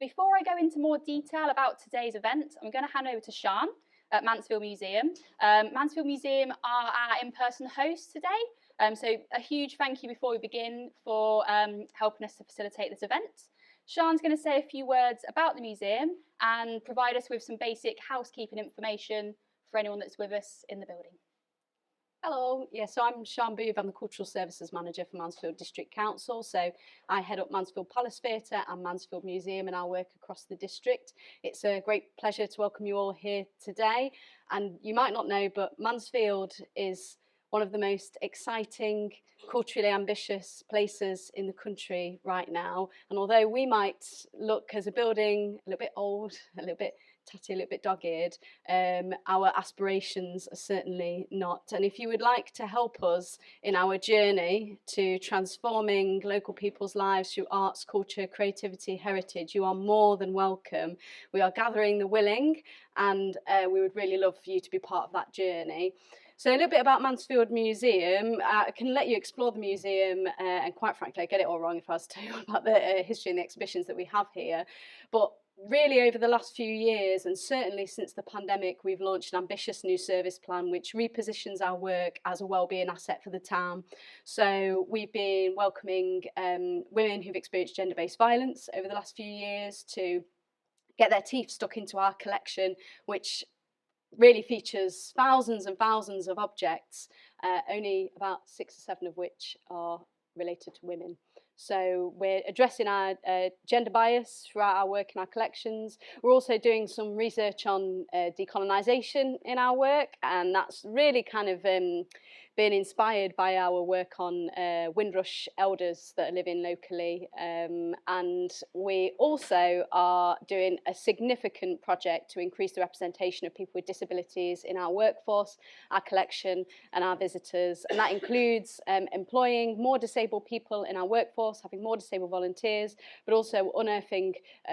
before I go into more detail about today's event, I'm going to hand over to Sian at Mansfield Museum. Mansfield Museum are our in-person hosts today, so a huge thank you before we begin for helping us to facilitate this event. Sian's going to say a few words about the museum and provide us with some basic housekeeping information for anyone that's with us in the building. Hello, so I'm Sian Booth, I'm the Cultural Services Manager for Mansfield District Council, so I head up Mansfield Palace Theatre and Mansfield Museum and I work across the district. It's a great pleasure to welcome you all here today, and you might not know, but Mansfield is one of the most exciting, culturally ambitious places in the country right now, and although we might look as a building a little bit old, a little bit tatty, a little bit dog-eared, our aspirations are certainly not. And if you would like to help us in our journey to transforming local people's lives through arts, culture, creativity, heritage, you are more than welcome. We are gathering the willing, and we would really love for you to be part of that journey. So a little bit about Mansfield Museum. I can let you explore the museum, and quite frankly, I get it all wrong if I was to tell you about the history and the exhibitions that we have here. But really over the last few years, and certainly since the pandemic, we've launched an ambitious new service plan which repositions our work as a wellbeing asset for the town. So we've been welcoming women who've experienced gender-based violence over the last few years to get their teeth stuck into our collection, which really features thousands and thousands of objects, only about 6 or 7 of which are related to women. So we're addressing our gender bias throughout our work in our collections. We're also doing some research on decolonisation in our work, and that's really kind of been inspired by our work on Windrush elders that are living locally. And we also are doing a significant project to increase the representation of people with disabilities in our workforce, our collection and our visitors. And that includes employing more disabled people in our workforce, having more disabled volunteers, but also unearthing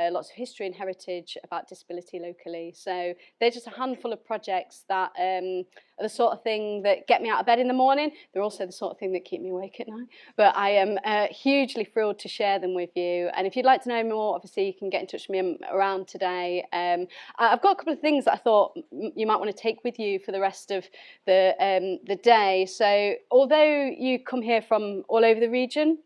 lots of history and heritage about disability locally. So they're just a handful of projects that are the sort of thing that get me out of bed in the morning. They're also the sort of thing that keep me awake at night. But I am hugely thrilled to share them with you. And if you'd like to know more, obviously you can get in touch with me around today. I've got a couple of things that I thought you might want to take with you for the rest of the day. So although you come here from all over the region,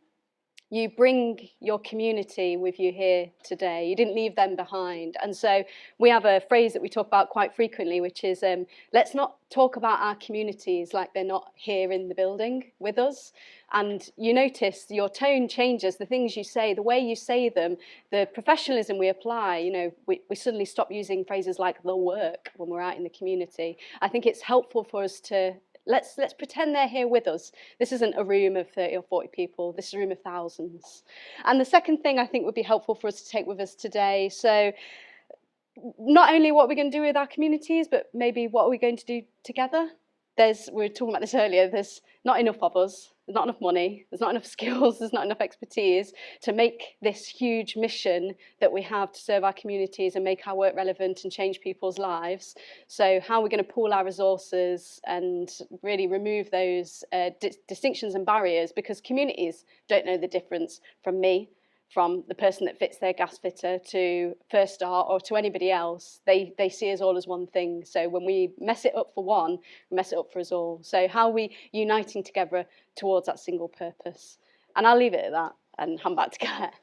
you bring your community with you here today. You didn't leave them behind. And so we have a phrase that we talk about quite frequently, which is, let's not talk about our communities like they're not here in the building with us. And you notice your tone changes, the things you say, the way you say them, the professionalism we apply. You know, we suddenly stop using phrases like the work when we're out in the community. I think it's helpful for us to Let's pretend they're here with us. This isn't a room of 30 or 40 people. This is a room of thousands. And the second thing I think would be helpful for us to take with us today, so not only what we're going to do with our communities, but maybe what are we going to do together. We were talking about this earlier, there's not enough of us, there's not enough money, there's not enough skills, there's not enough expertise to make this huge mission that we have to serve our communities and make our work relevant and change people's lives. So how are we going to pool our resources and really remove those distinctions and barriers, because communities don't know the difference from me, from the person that fits their gas fitter to First Star or to anybody else. They see us all as one thing. So when we mess it up for one, we mess it up for us all. So how are we uniting together towards that single purpose? And I'll leave it at that and hand back to Colette.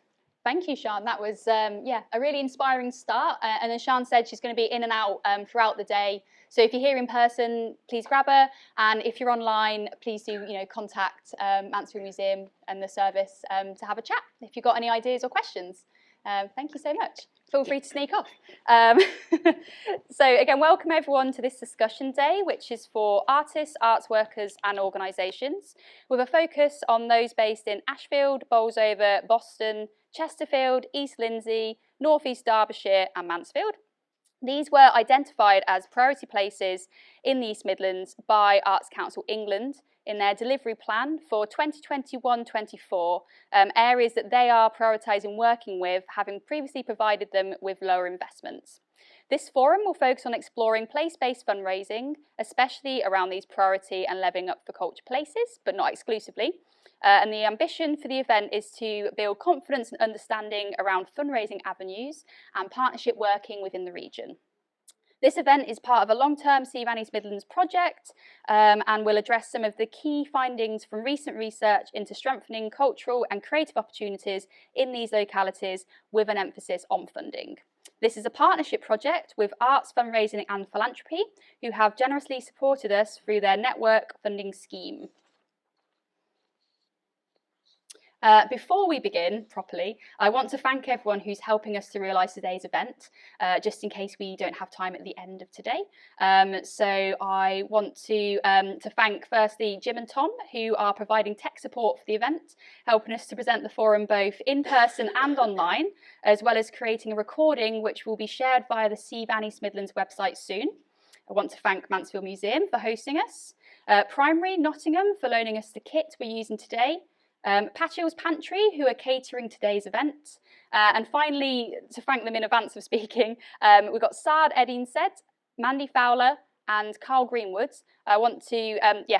Thank you, Sian. That was, a really inspiring start. And as Sian said, she's going to be in and out throughout the day. So if you're here in person, please grab her. And if you're online, please do, contact Mansfield Museum and the service to have a chat if you've got any ideas or questions. Thank you so much. Feel free to sneak off. So again, welcome everyone to this discussion day, which is for artists, arts workers and organisations, with a focus on those based in Ashfield, Bolsover, Boston, Chesterfield, East Lindsey, North East Derbyshire and Mansfield. These were identified as priority places in the East Midlands by Arts Council England in their delivery plan for 2021-24, areas that they are prioritising working with, having previously provided them with lower investments. This forum will focus on exploring place-based fundraising, especially around these priority and levelling up for culture places, but not exclusively, And the ambition for the event is to build confidence and understanding around fundraising avenues and partnership working within the region. This event is part of a long-term CVAN East Midlands project and will address some of the key findings from recent research into strengthening cultural and creative opportunities in these localities with an emphasis on funding. This is a partnership project with Arts Fundraising and Philanthropy, who have generously supported us through their network funding scheme. Before we begin properly, I want to thank everyone who's helping us to realise today's event, just in case we don't have time at the end of today. So I want to thank firstly Jim and Tom, who are providing tech support for the event, helping us to present the forum both in person and online, as well as creating a recording which will be shared via the CVAN East Midlands website soon. I want to thank Mansfield Museum for hosting us, Primary Nottingham for loaning us the kit we're using today, Patchill's Pantry, who are catering today's event. And finally, to thank them in advance of speaking, we've got Saad Eddine Said, Mandy Fowler, and Carl Greenwood. I want to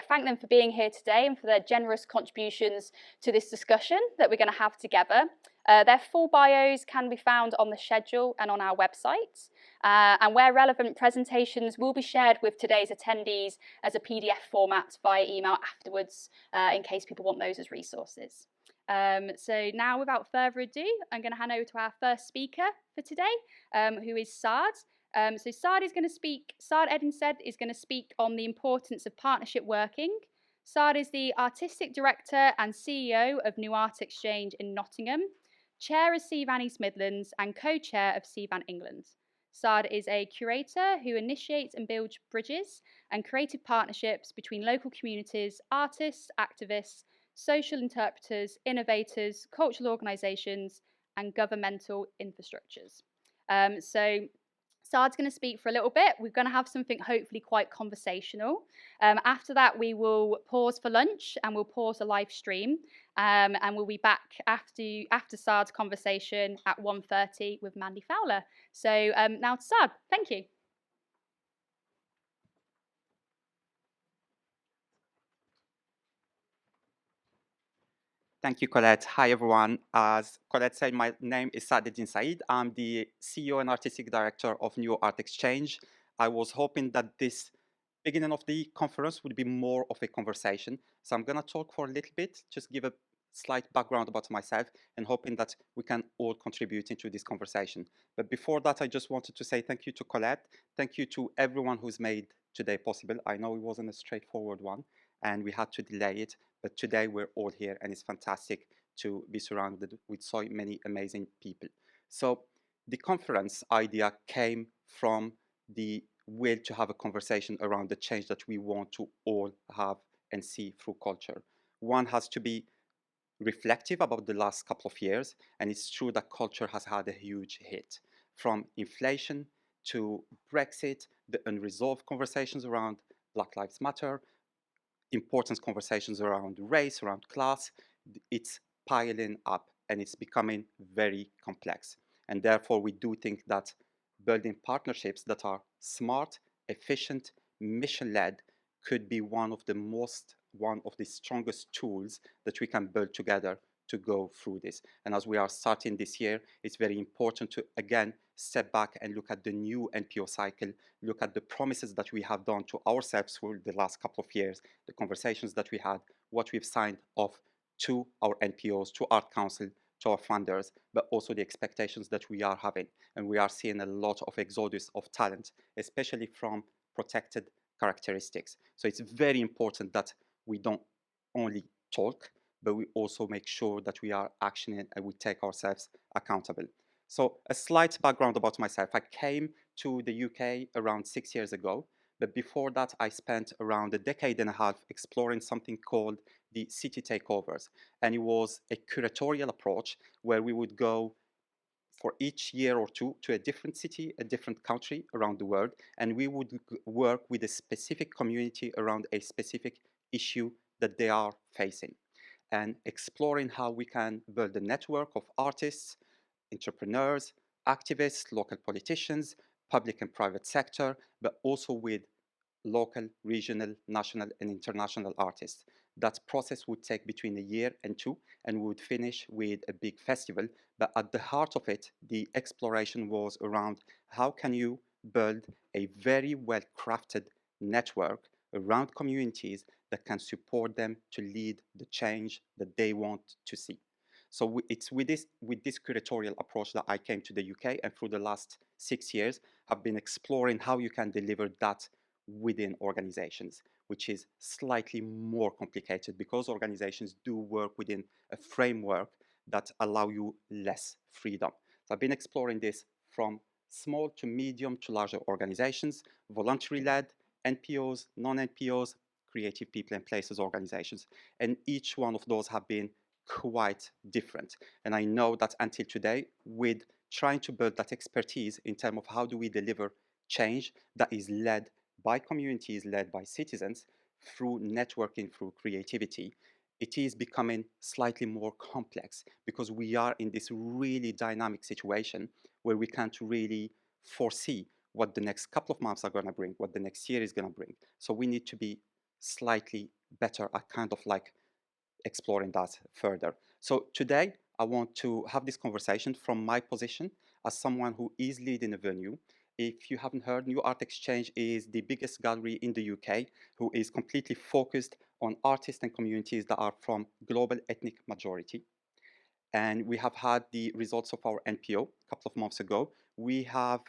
thank them for being here today and for their generous contributions to this discussion that we're going to have together. Their full bios can be found on the schedule and on our website. And where relevant, presentations will be shared with today's attendees as a PDF format via email afterwards, in case people want those as resources. So now, without further ado, I'm going to hand over to our first speaker for today, who is Saad. So Saad Eddine Said is going to speak on the importance of partnership working. Saad is the Artistic Director and CEO of New Art Exchange in Nottingham, Chair of CVAN East Midlands and Co-Chair of CVAN England. Saad is a curator who initiates and builds bridges and creative partnerships between local communities, artists, activists, social interpreters, innovators, cultural organisations and governmental infrastructures. So Saad's going to speak for a little bit. We're going to have something hopefully quite conversational. After that, we will pause for lunch and we'll pause the live stream. And we'll be back after Saad's conversation at 1:30 with Mandy Fowler. So now to Saad. Thank you. Thank you, Colette. Hi, everyone. As Colette said, my name is Saad Eddine Said. I'm the CEO and Artistic Director of New Art Exchange. I was hoping that this beginning of the conference would be more of a conversation. So I'm going to talk for a little bit, just give a slight background about myself and hoping that we can all contribute into this conversation. But before that, I just wanted to say thank you to Colette. Thank you to everyone who's made today possible. I know it wasn't a straightforward one and we had to delay it, but today we're all here and it's fantastic to be surrounded with so many amazing people. So the conference idea came from the will to have a conversation around the change that we want to all have and see through culture. One has to be reflective about the last couple of years, and it's true that culture has had a huge hit. From inflation to Brexit, the unresolved conversations around Black Lives Matter, important conversations around race, around class, it's piling up and it's becoming very complex. And therefore, we do think that building partnerships that are smart, efficient, mission-led could be one of the strongest tools that we can build together to go through this. And as we are starting this year, it's very important to, again, step back and look at the new NPO cycle, look at the promises that we have done to ourselves through the last couple of years, the conversations that we had, what we've signed off to our NPOs, to Art Council, to our funders, but also the expectations that we are having. And we are seeing a lot of exodus of talent, especially from protected characteristics. So it's very important that we don't only talk, but we also make sure that we are actioning and we take ourselves accountable. So a slight background about myself. I came to the UK around 6 years ago, but before that I spent around a decade and a half exploring something called the city takeovers. And it was a curatorial approach where we would go for each year or two to a different city, a different country around the world, and we would work with a specific community around a specific issue that they are facing, and exploring how we can build a network of artists, entrepreneurs, activists, local politicians, public and private sector, but also with local, regional, national, and international artists. that process would take between a year and two, and we would finish with a big festival. But at the heart of it, the exploration was around how can you build a very well-crafted network around communities that can support them to lead the change that they want to see. So it's with this curatorial approach that I came to the UK, and through the last 6 years, I've been exploring how you can deliver that within organizations, which is slightly more complicated because organizations do work within a framework that allow you less freedom. So I've been exploring this from small to medium to larger organizations, voluntary-led, NPOs, non-NPOs, creative people and places organizations. And each one of those have been quite different. And I know that until today, with trying to build that expertise in terms of how do we deliver change that is led by communities, led by citizens, through networking, through creativity, it is becoming slightly more complex because we are in this really dynamic situation where we can't really foresee what the next couple of months are going to bring, what the next year is going to bring. So we need to be slightly better at kind of like exploring that further. So today, I want to have this conversation from my position as someone who is leading a venue. If you haven't heard, New Art Exchange is the biggest gallery in the UK who is completely focused on artists and communities that are from global ethnic majority. And we have had the results of our NPO a couple of months ago. We are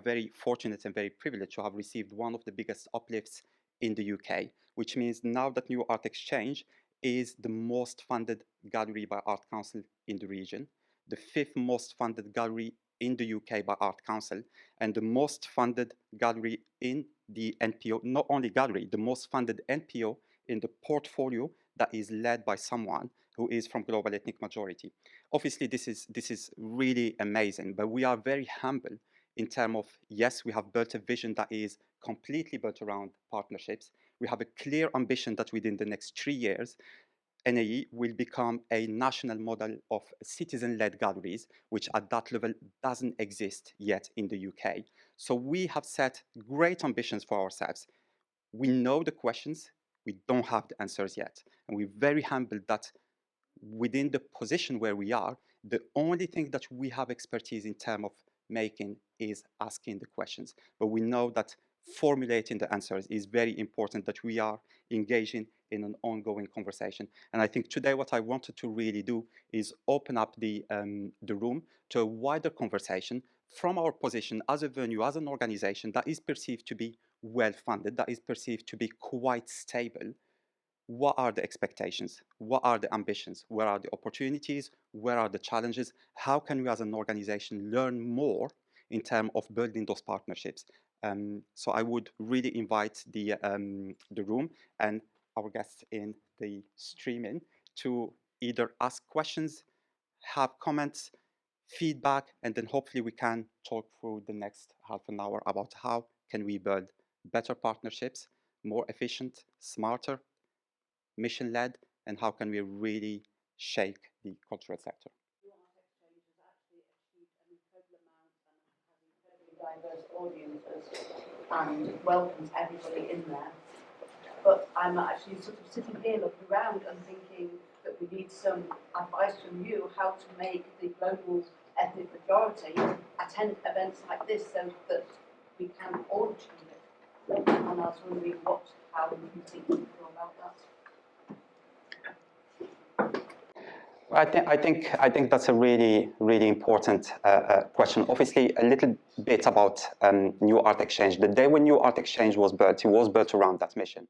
very fortunate and very privileged to have received one of the biggest uplifts in the UK, which means now that New Art Exchange is the most funded gallery by Art Council in the region, the 5th most funded gallery in the UK by Art Council, and the most funded gallery in the NPO, not only gallery, the most funded NPO in the portfolio that is led by someone who is from global ethnic majority. Obviously, this is really amazing, but we are very humble in terms of, yes, we have built a vision that is completely built around partnerships. We have a clear ambition that within the next 3 years, NAE will become a national model of citizen-led galleries, which at that level doesn't exist yet in the UK. So we have set great ambitions for ourselves. We know the questions, we don't have the answers yet. And we're very humbled that within the position where we are, the only thing that we have expertise in terms of making is asking the questions. But we know that formulating the answers is very important, that we are engaging in an ongoing conversation. And I think today what I wanted to really do is open up the room to a wider conversation from our position as a venue, as an organization that is perceived to be well-funded, that is perceived to be quite stable. What are the expectations? What are the ambitions? Where are the opportunities? Where are the challenges? How can we as an organization learn more in terms of building those partnerships? So I would really invite the room and our guests in the streaming to either ask questions, have comments, feedback, and then hopefully we can talk through the next half an hour about how can we build better partnerships, more efficient, smarter, mission-led, and how can we really shake the cultural sector. Diverse audiences and welcomes everybody in there. But I'm actually sort of sitting here looking around and thinking that we need some advice from you how to make the global ethnic majority attend events like this so that we can all achieve it. And I was wondering how you think you feel about that. I think that's a really, really important question. Obviously, a little bit about New Art Exchange. The day when New Art Exchange was built, it was built around that mission.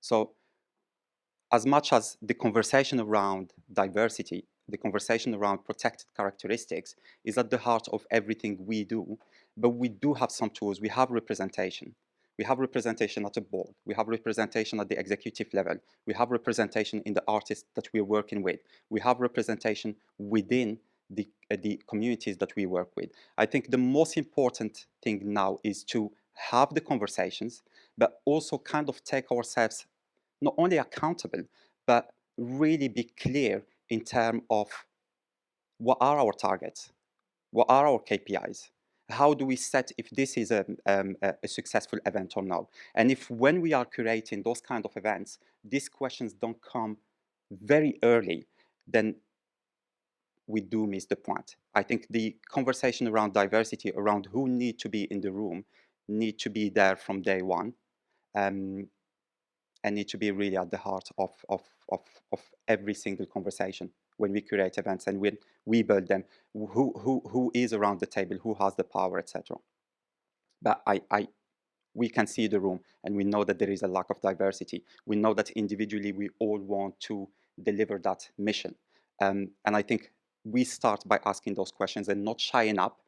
So as much as the conversation around diversity, the conversation around protected characteristics is at the heart of everything we do, but we do have some tools. We have representation. We have representation at the board. We have representation at the executive level. We have representation in the artists that we're working with. We have representation within the communities that we work with. I think the most important thing now is to have the conversations, but also kind of take ourselves not only accountable, but really be clear in terms of what are our targets, what are our KPIs, how do we set if this is a successful event or not, and if when we are curating those kind of events, these questions don't come very early, then we do miss the point. I think the conversation around diversity, around who need to be in the room, need to be there from day one, and need to be really at the heart of every single conversation when we curate events and when we build them. Who is around the table, who has the power, etc. But we can see the room and we know that there is a lack of diversity. We know that individually we all want to deliver that mission. And I think we start by asking those questions and not shying up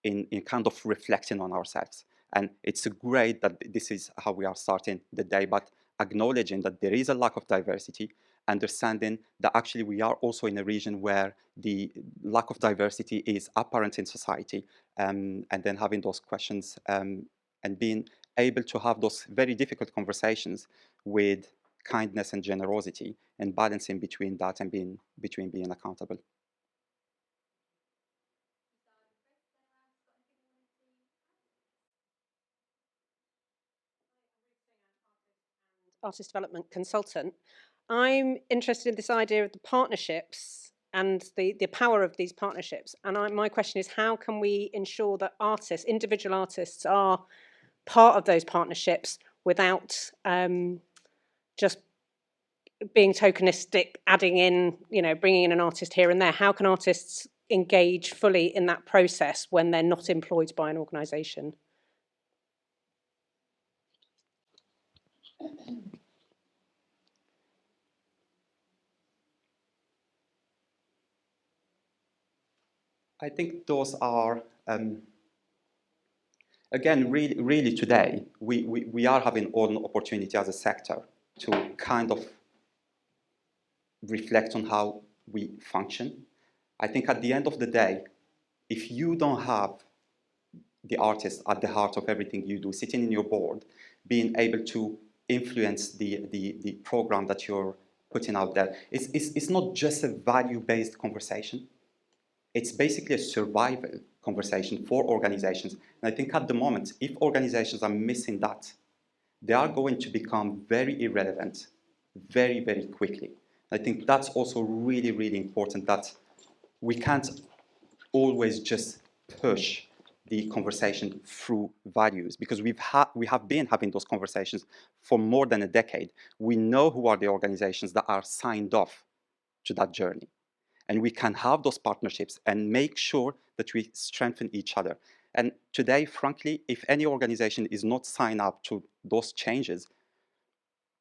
in kind of reflecting on ourselves. And it's great that this is how we are starting the day, but acknowledging that there is a lack of diversity, understanding that actually we are also in a region where the lack of diversity is apparent in society, and then having those questions and being able to have those very difficult conversations with kindness and generosity, and balancing between that and being accountable. Artist development consultant. I'm interested in this idea of the partnerships and the power of these partnerships. And my question is, how can we ensure that artists, individual artists, are part of those partnerships without just being tokenistic, adding in, bringing in an artist here and there? How can artists engage fully in that process when they're not employed by an organisation? I think those are, again, really today, we are having an opportunity as a sector to kind of reflect on how we function. I think at the end of the day, if you don't have the artist at the heart of everything you do, sitting in your board, being able to influence the program that you're putting out there, it's not just a value-based conversation. It's basically a survival conversation for organizations. And I think at the moment, if organizations are missing that, they are going to become very irrelevant very, very quickly. I think that's also really, really important, that we can't always just push the conversation through values, because we have been having those conversations for more than a decade. We know who are the organizations that are signed off to that journey. And we can have those partnerships and make sure that we strengthen each other. And today, frankly, if any organization is not signed up to those changes,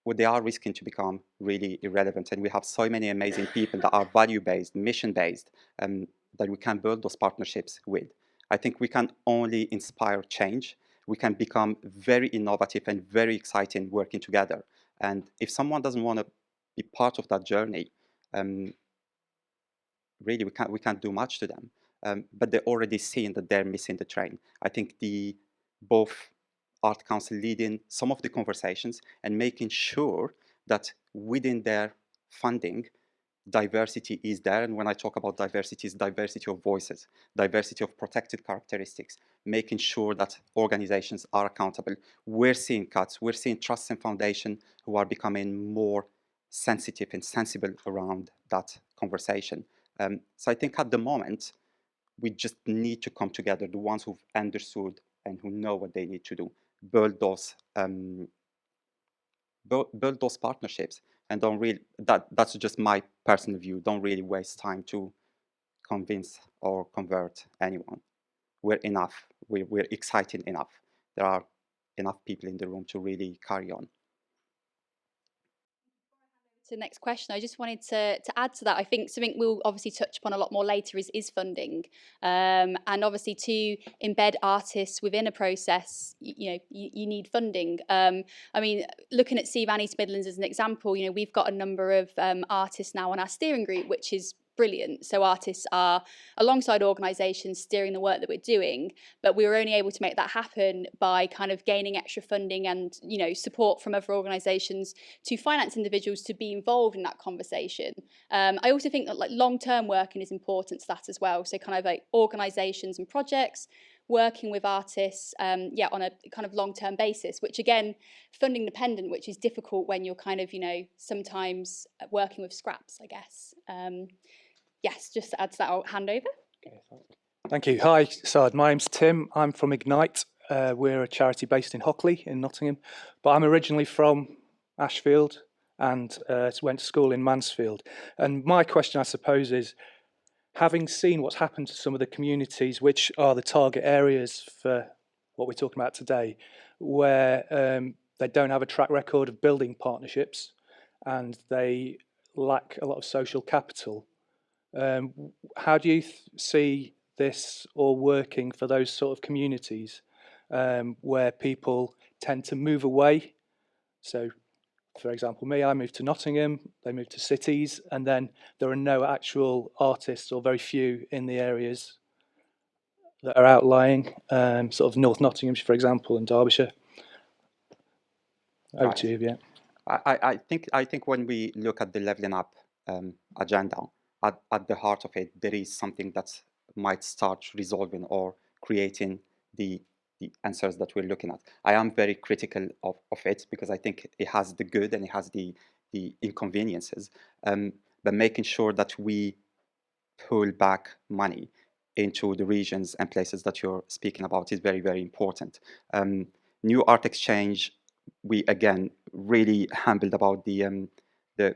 well, they are risking to become really irrelevant. And we have so many amazing people that are value-based, mission-based, that we can build those partnerships with. I think we can only inspire change. We can become very innovative and very exciting working together. And if someone doesn't want to be part of that journey, really, we can't do much to them. But they're already seeing that they're missing the train. I think both Art Council leading some of the conversations and making sure that within their funding, diversity is there. And when I talk about diversity, it's diversity of voices, diversity of protected characteristics, making sure that organizations are accountable. We're seeing cuts. We're seeing trusts and foundations who are becoming more sensitive and sensible around that conversation. So I think at the moment, we just need to come together, the ones who've understood and who know what they need to do, build those partnerships, and don't really, that's just my personal view, don't really waste time to convince or convert anyone. We're enough, we're exciting enough. There are enough people in the room to really carry on. To the next question, I just wanted to add to that. I think something we'll obviously touch upon a lot more later is funding, and obviously to embed artists within a process, you need funding. I mean, looking at CVAN East Midlands as an example, we've got a number of artists now on our steering group, which is brilliant. So artists are alongside organisations steering the work that we're doing, but we were only able to make that happen by kind of gaining extra funding and support from other organisations to finance individuals to be involved in that conversation. I also think that long-term working is important to that as well. So kind of like organisations and projects working with artists, yeah, on a kind of long-term basis, which again, funding dependent, which is difficult when you're kind of, you know, sometimes working with scraps, I guess. Yes, just to add to that, I'll hand over. Okay, thank you. Hi, Saad. My name's Tim. I'm from Ignite. We're a charity based in Hockley in Nottingham, but I'm originally from Ashfield and went to school in Mansfield. And my question, I suppose, is, having seen what's happened to some of the communities which are the target areas for what we're talking about today, where they don't have a track record of building partnerships and they lack a lot of social capital, how do you see this all working for those sort of communities where people tend to move away? So, for example, me, I moved to Nottingham, they moved to cities, and then there are no actual artists, or very few, in the areas that are outlying, sort of North Nottinghamshire, for example, and Derbyshire. Over to you, yeah. I think when we look at the levelling up agenda, at the heart of it, there is something that might start resolving or creating the answers that we're looking at. I am very critical of it because I think it has the good and it has the inconveniences, but making sure that we pull back money into the regions and places that you're speaking about is very, very important. New Art Exchange, we again really humbled about the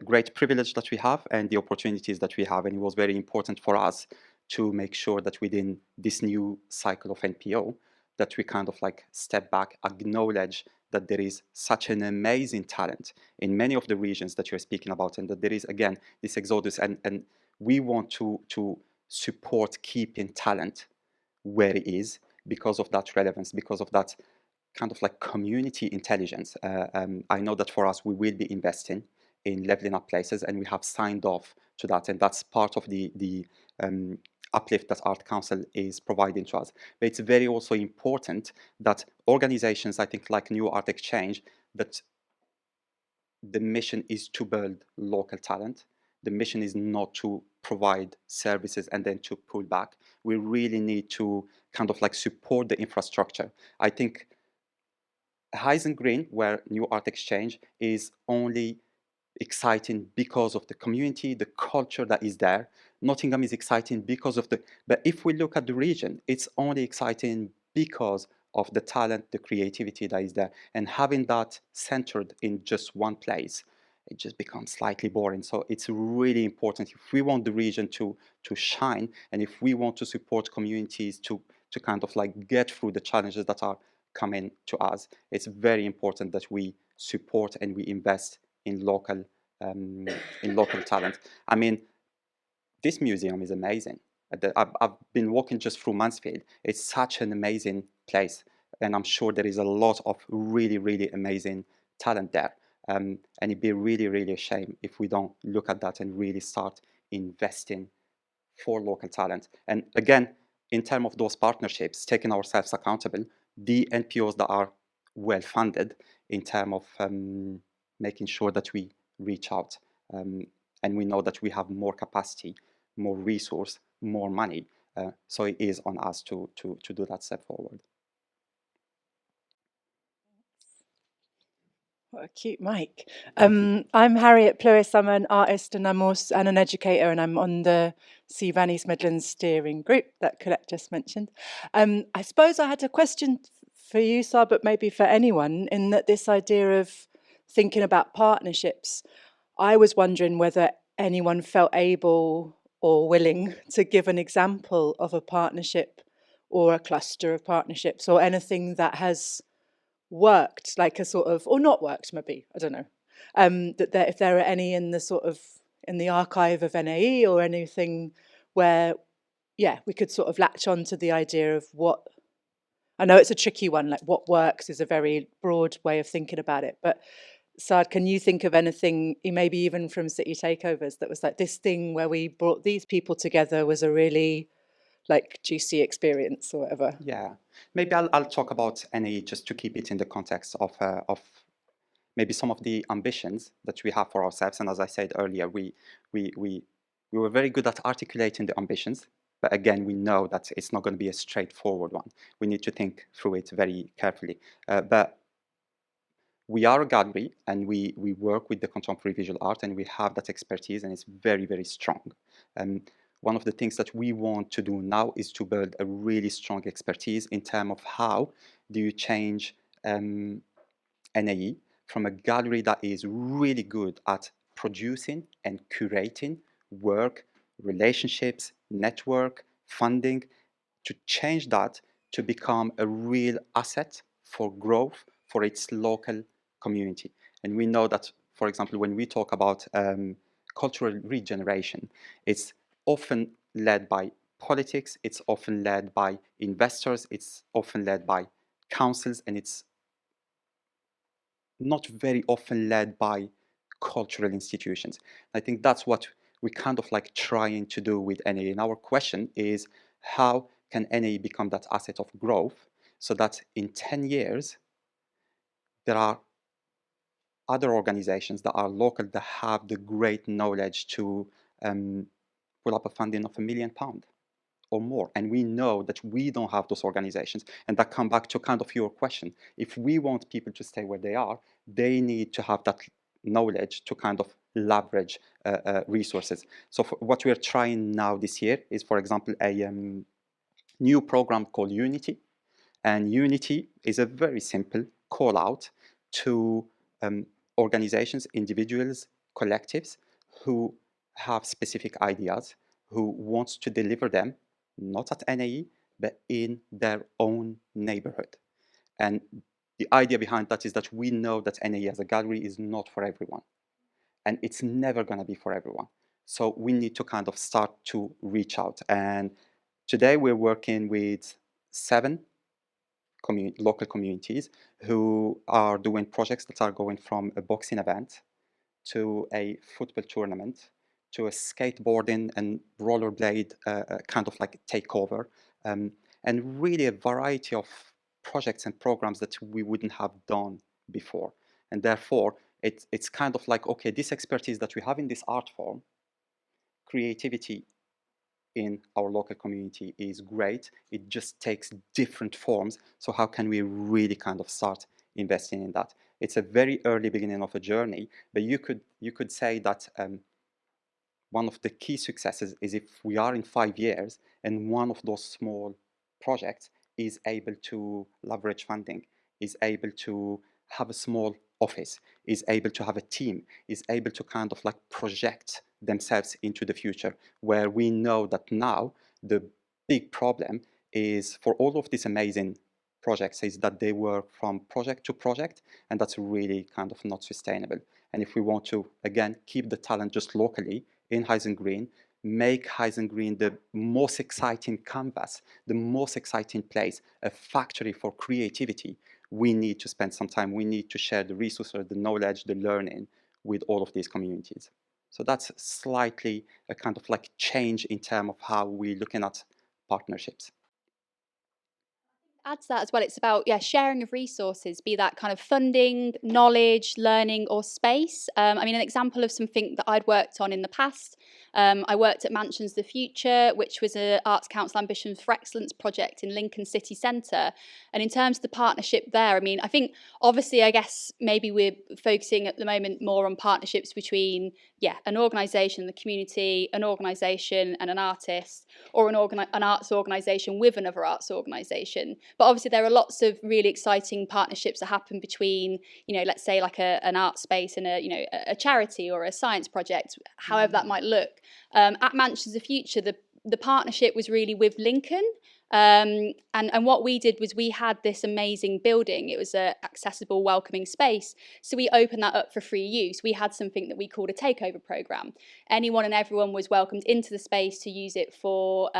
great privilege that we have and the opportunities that we have, and it was very important for us to make sure that within this new cycle of NPO, that we kind of like step back, acknowledge that there is such an amazing talent in many of the regions that you're speaking about, and that there is, again, this exodus, and we want to support keeping talent where it is because of that relevance, because of that kind of like community intelligence. I know that for us, we will be investing in levelling up places, and we have signed off to that, and that's part of the uplift that Art Council is providing to us. But it's very also important that organizations, I think, like New Art Exchange, that the mission is to build local talent. The mission is not to provide services and then to pull back. We really need to kind of like support the infrastructure. I think Highs and Green, where New Art Exchange is only exciting because of the community, the culture that is there. Nottingham is exciting because of but if we look at the region, it's only exciting because of the talent, the creativity that is there. And having that centered in just one place, it just becomes slightly boring. So it's really important if we want the region to shine, and if we want to support communities to kind of like get through the challenges that are coming to us, it's very important that we support and we invest in local talent. I mean, this museum is amazing. I've been walking just through Mansfield. It's such an amazing place, and I'm sure there is a lot of really, really amazing talent there. And it'd be really, really a shame if we don't look at that and really start investing for local talent. And again, in terms of those partnerships, taking ourselves accountable, the NPOs that are well funded, in terms of making sure that we reach out, and we know that we have more capacity, more resource, more money. So it is on us to do that step forward. What a cute mic. I'm Harriet Plewis. I'm an artist and I'm also an educator, and I'm on the CVAN East Midlands steering group that Colette just mentioned. I suppose I had a question for you, Saad, but maybe for anyone, in that this idea of thinking about partnerships, I was wondering whether anyone felt able or willing to give an example of a partnership or a cluster of partnerships or anything that has worked, like a sort of, or not worked maybe, I don't know, that if there are any in the sort of, in the archive of NAE or anything where, yeah, we could sort of latch on to the idea of what, I know it's a tricky one, like what works is a very broad way of thinking about it, but Saad, can you think of anything, maybe even from city takeovers, that was like this thing where we brought these people together was a really like juicy experience or whatever? Yeah, maybe I'll talk about NAE just to keep it in the context of maybe some of the ambitions that we have for ourselves. And as I said earlier, we were very good at articulating the ambitions, But again, we know that it's not going to be a straightforward one. We need to think through it very carefully. But we are a gallery, and we work with the contemporary visual art, and we have that expertise, and it's very, very strong. One of the things that we want to do now is to build a really strong expertise in terms of how do you change NAE from a gallery that is really good at producing and curating work, relationships, network, funding, to change that to become a real asset for growth for its local community. And we know that, for example, when we talk about cultural regeneration, it's often led by politics, it's often led by investors, it's often led by councils, and it's not very often led by cultural institutions. I think that's what we kind of like trying to do with NAE. And our question is, how can NAE become that asset of growth so that in 10 years, there are other organizations that are local that have the great knowledge to pull up a funding of £1 million or more. And we know that we don't have those organizations. And that comes back to kind of your question. If we want people to stay where they are, they need to have that knowledge to kind of leverage resources. So what we are trying now this year is, for example, a new program called Unity. And Unity is a very simple call out to organizations, individuals, collectives who have specific ideas, who wants to deliver them, not at NAE, but in their own neighborhood. And the idea behind that is that we know that NAE as a gallery is not for everyone. And it's never going to be for everyone. So we need to kind of start to reach out. And today we're working with 7 local communities who are doing projects that are going from a boxing event to a football tournament to a skateboarding and rollerblade kind of like takeover, and really a variety of projects and programs that we wouldn't have done before. And therefore, it's kind of like, okay, this expertise that we have in this art form, creativity in our local community is great. It just takes different forms. So how can we really kind of start investing in that? It's a very early beginning of a journey, but you could say that one of the key successes is if we are in 5 years and one of those small projects is able to leverage funding, is able to have a small office, is able to have a team, is able to kind of like project themselves into the future, where we know that now the big problem is for all of these amazing projects is that they work from project to project, and that's really kind of not sustainable. And if we want to, again, keep the talent just locally in Hythe Green, make Hythe Green the most exciting canvas, the most exciting place, a factory for creativity, we need to spend some time, we need to share the resources, the knowledge, the learning with all of these communities. So that's slightly a kind of like change in terms of how we're looking at partnerships. Add to that as well, it's about sharing of resources, be that kind of funding, knowledge, learning, or space. I mean, an example of something that I'd worked on in the past, I worked at Mansions the Future, which was an Arts Council Ambitions for Excellence project in Lincoln City Centre. And in terms of the partnership there, I mean, I think obviously, I guess maybe we're focusing at the moment more on partnerships between, an organisation, the community, an organisation and an artist, or an arts organisation with another arts organisation. But obviously there are lots of really exciting partnerships that happen between, let's say like an art space and a charity or a science project, however that might look. At Mansions of the Future, the partnership was really with Lincoln. And what we did was we had this amazing building. It was an accessible, welcoming space. So we opened that up for free use. We had something that we called a takeover program. Anyone and everyone was welcomed into the space to use it for,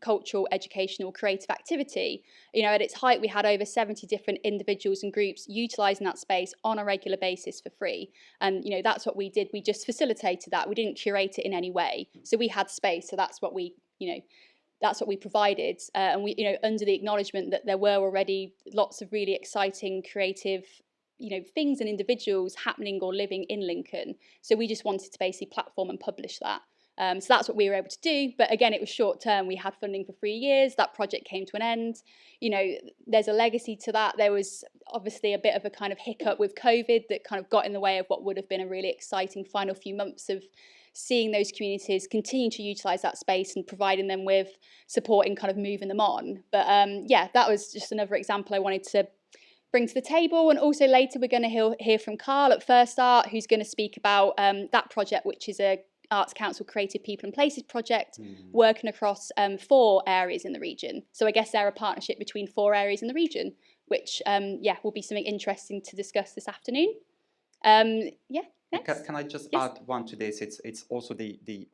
cultural, educational, creative activity. At its height, we had over 70 different individuals and groups utilising that space on a regular basis for free. And, that's what we did. We just facilitated that. We didn't curate it in any way. So we had space. So that's what we, that's what we provided, and we, under the acknowledgement that there were already lots of really exciting, creative, things and individuals happening or living in Lincoln. So we just wanted to basically platform and publish that. So that's what we were able to do. But again, it was short term. We had funding for 3 years. That project came to an end. You know, there's a legacy to that. There was obviously a bit of a kind of hiccup with COVID that kind of got in the way of what would have been a really exciting final few months of seeing those communities continue to utilise that space and providing them with support in kind of moving them on. But yeah, that was just another example I wanted to bring to the table. And also later we're going to hear from Carl at First Art, who's going to speak about that project, which is a Arts Council Creative People and Places project, working across 4 areas in the region. So I guess they're a partnership between 4 areas in the region, which yeah, will be something interesting to discuss this afternoon. Yeah. Next. Can I just Yes. add one to this? It's also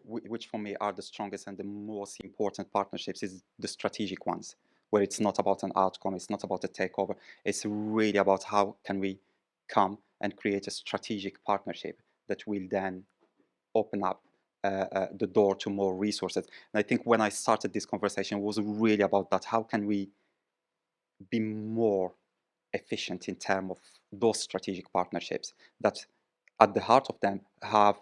which for me are the strongest and the most important partnerships is the strategic ones, where it's not about an outcome, it's not about a takeover. It's really about how can we come and create a strategic partnership that will then open up the door to more resources. And I think when I started this conversation, it was really about that. How can we be more efficient in terms of those strategic partnerships that at the heart of them have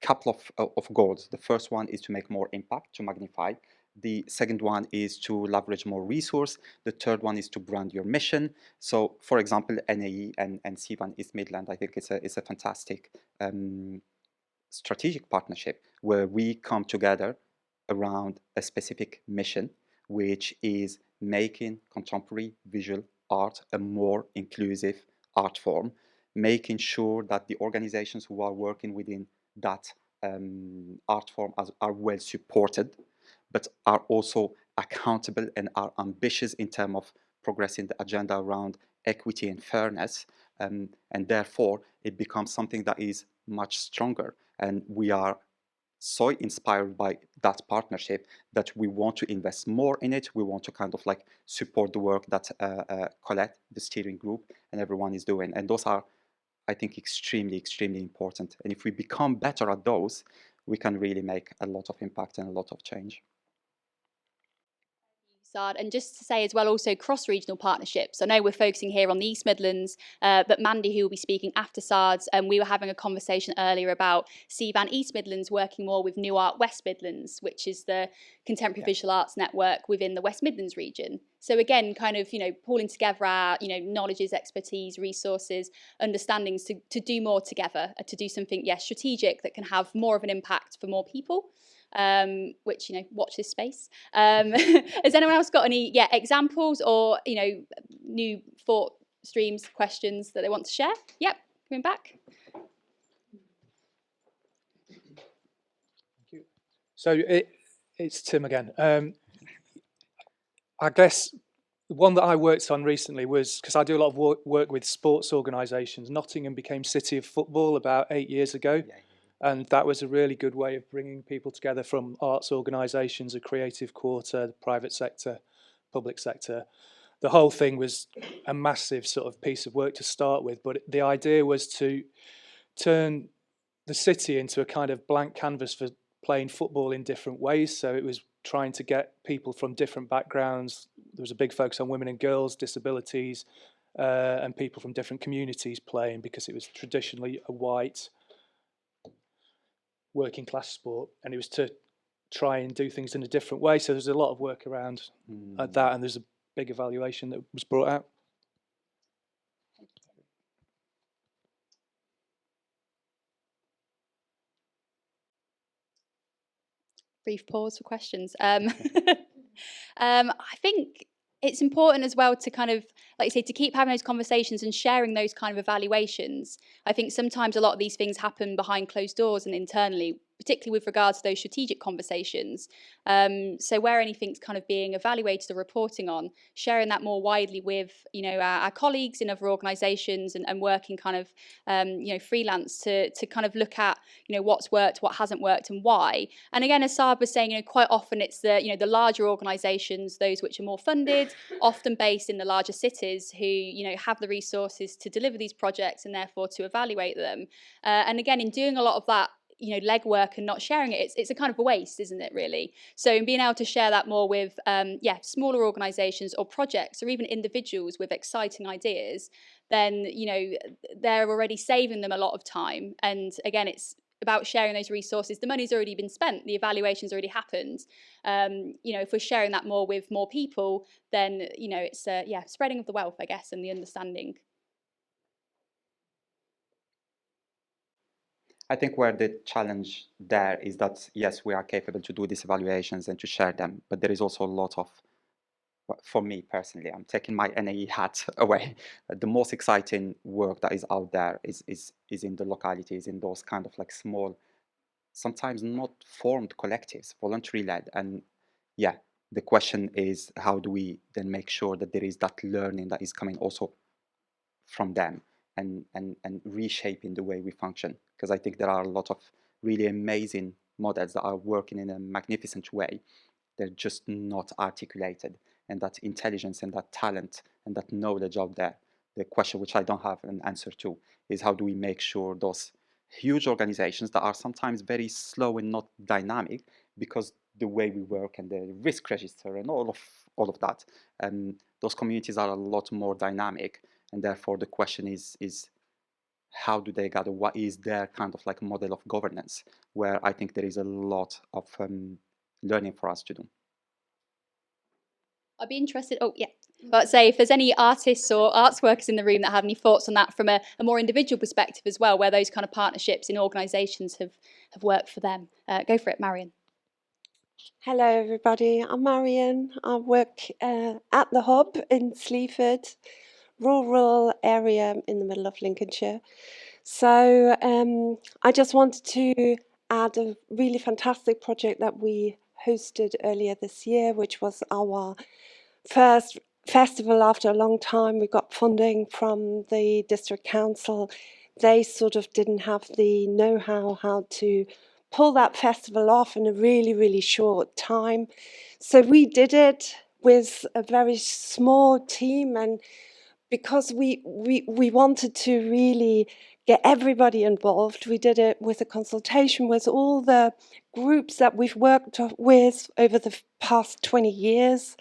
a couple of goals. The first one is to make more impact, to magnify. The second one is to leverage more resource. The third one is to brand your mission. So, for example, NAE and CVAN East Midland, I think it's a fantastic strategic partnership where we come together around a specific mission, which is making contemporary visual art a more inclusive art form, making sure that the organizations who are working within that art form are well supported, but are also accountable and are ambitious in terms of progressing the agenda around equity and fairness. And therefore, it becomes something that is much stronger. And we are so inspired by that partnership that we want to invest more in it. We want to kind of like support the work that Colette, the steering group, and everyone is doing. And those are, I think, extremely, extremely important. And if we become better at those, we can really make a lot of impact and a lot of change. Saad. And just to say as well, also cross-regional partnerships. I know we're focusing here on the East Midlands, but Mandy, who will be speaking after Saad's, we were having a conversation earlier about CVAN East Midlands working more with New Art West Midlands, which is the contemporary visual arts network within the West Midlands region. So again, kind of, pulling together our, knowledges, expertise, resources, understandings to do more together, to do something, strategic that can have more of an impact for more people. Which, watch this space. Has anyone else got any examples or new thought streams, questions that they want to share? Yep, coming back. Thank you. So it's Tim again. I guess the one that I worked on recently was, because I do a lot of work with sports organisations. Nottingham became City of Football about 8 years ago. Yeah. And that was a really good way of bringing people together from arts organisations, a creative quarter, the private sector, public sector. The whole thing was a massive sort of piece of work to start with, but the idea was to turn the city into a kind of blank canvas for playing football in different ways. So it was trying to get people from different backgrounds. There was a big focus on women and girls, disabilities, and people from different communities playing, because it was traditionally a white working class sport, and it was to try and do things in a different way. So there's a lot of work around that, and there's a big evaluation that was brought out. Brief pause for questions. I think it's important as well to kind of, like you say, to keep having those conversations and sharing those kind of evaluations. I think sometimes a lot of these things happen behind closed doors and internally, particularly with regards to those strategic conversations. So where anything's kind of being evaluated or reporting on, sharing that more widely with, our colleagues in other organisations and working kind of, freelance to kind of look at, what's worked, what hasn't worked and why. And again, as Saad was saying, quite often it's the, the larger organisations, those which are more funded, often based in the larger cities who, have the resources to deliver these projects and therefore to evaluate them. And again, in doing a lot of that, legwork and not sharing it, it's a kind of a waste, isn't it, really? So in being able to share that more with, smaller organisations or projects or even individuals with exciting ideas, then, they're already saving them a lot of time. And again, it's about sharing those resources. The money's already been spent, the evaluation's already happened. You know, if we're sharing that more with more people, then, you know, it's yeah, spreading of the wealth, I guess, and the understanding. I think where the challenge there is that, yes, we are capable to do these evaluations and to share them, but there is also a lot of, for me personally, I'm taking my NAE hat away. The most exciting work that is out there is in the localities, in those kind of like small, sometimes not formed collectives, voluntary led. And yeah, the question is, how do we then make sure that there is that learning that is coming also from them, and reshaping the way we function? Because I think there are a lot of really amazing models that are working in a magnificent way. They're just not articulated, and that intelligence and that talent and that knowledge out there. The question which I don't have an answer to is, how do we make sure those huge organizations that are sometimes very slow and not dynamic, because the way we work and the risk register and all of that, those communities are a lot more dynamic, and therefore the question is how do they gather, what is their kind of like model of governance, where I think there is a lot of learning for us to do. I'd be interested, oh yeah, but say if there's any artists or arts workers in the room that have any thoughts on that from a more individual perspective as well, where those kind of partnerships in organisations have worked for them. Go for it, Marion. Hello everybody, I'm Marion. I work at the Hub in Sleaford, rural area in the middle of Lincolnshire. So I just wanted to add a really fantastic project that we hosted earlier this year, which was our first festival after a long time. We got funding from the district council. They sort of didn't have the know-how how to pull that festival off in a really, really short time. So we did it with a very small team, and because we wanted to really get everybody involved, we did it with a consultation with all the groups that we've worked with over the past 20 years,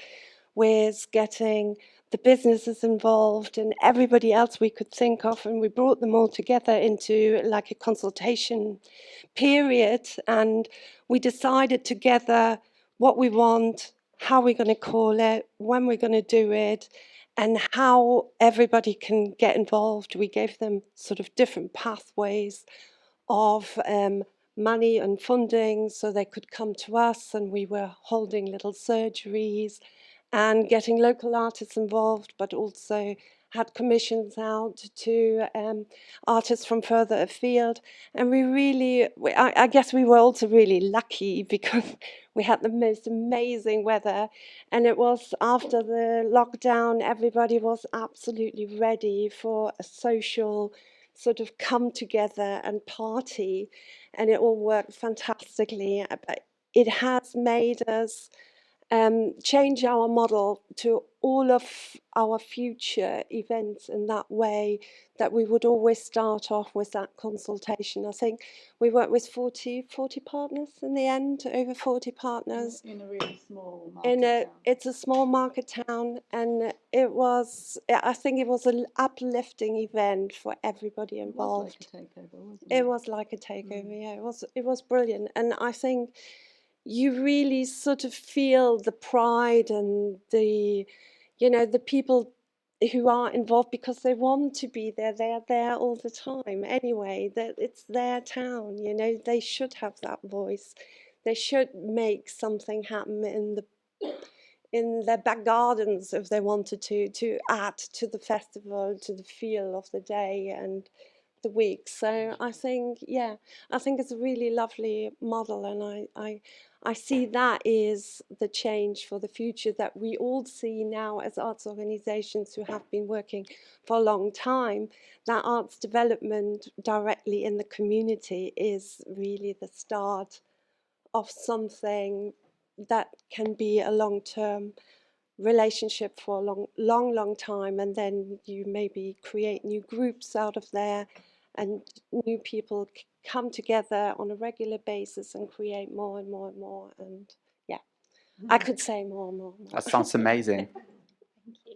with getting the businesses involved and everybody else we could think of, and we brought them all together into like a consultation period, and we decided together what we want, how we're going to call it, when we're going to do it, and how everybody can get involved. We gave them sort of different pathways of money and funding, so they could come to us, and we were holding little surgeries and getting local artists involved, but also had commissions out to artists from further afield. And we really, I guess we were also really lucky because we had the most amazing weather, and it was after the lockdown, everybody was absolutely ready for a social sort of come together and party, and it all worked fantastically. It has made us change our model to all of our future events in that way, that we would always start off with that consultation. I think we worked with 40 partners in the end, over 40 partners. In a really small market town. It's a small market town, and it was, I think it was an uplifting event for everybody involved. It was like a takeover, wasn't it? It was like a takeover, yeah, it was brilliant. And I think you really sort of feel the pride and the, you know, the people who are involved because they want to be there. They are there all the time anyway. That it's their town, you know. They should have that voice. They should make something happen in their back gardens if they wanted to add to the festival, to the feel of the day and the week. So I think, yeah, I think it's a really lovely model, and I see that is the change for the future that we all see now as arts organisations who have been working for a long time, that arts development directly in the community is really the start of something that can be a long-term relationship for a long time, and then you maybe create new groups out of there, and new people come together on a regular basis and create more and more and more. And yeah, I could say more and more. That sounds amazing. Thank you.